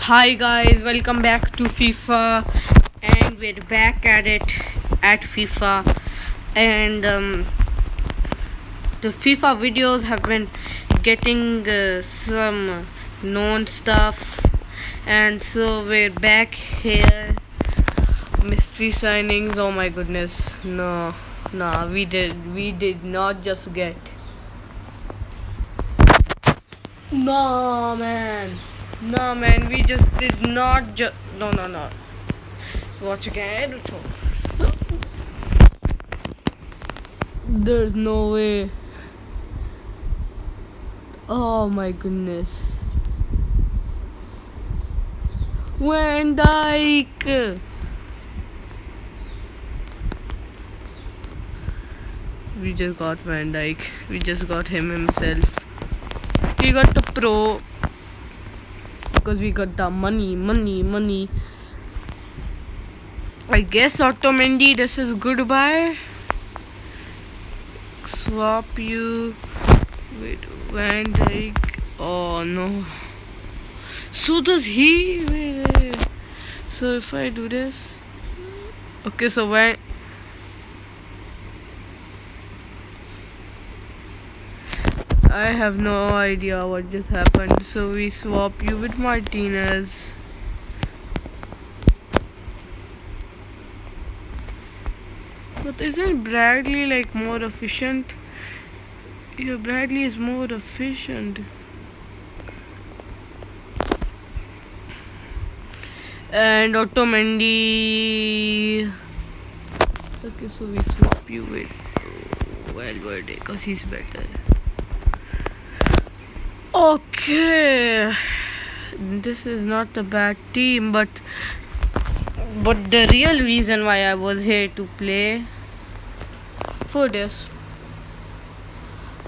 Hi guys, welcome back to FIFA, and we're back at it at FIFA, and the FIFA videos have been getting some known stuff, and so we're back here. Mystery signings. Oh my goodness, no, we did not just get. No man, we just did not just. No. Watch again. There's no way. Oh my goodness. Van Dijk. We just got Van Dijk. We just got him himself. We got the pro because we got the money. I guess Otamendi, this is goodbye. Swap you with Van Dijk. Oh no. So does he? Wait. So if I do this, okay. So when I have no idea what just happened. So we swap you with Martinez. But isn't Bradley like more efficient? Yeah, Bradley is more efficient. And Otamendi. Okay, so we swap you with Valverde because he's better. Okay, this is not a bad team, but the real reason why I was here to play for this,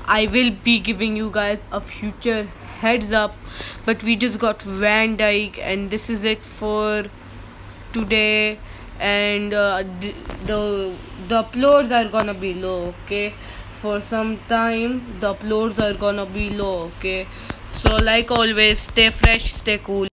I will be giving you guys a future heads up, but we just got Van Dijk, and this is it for today. And the uploads are gonna be low, okay? For some time the uploads are gonna be low, okay? So like always, stay fresh, stay cool.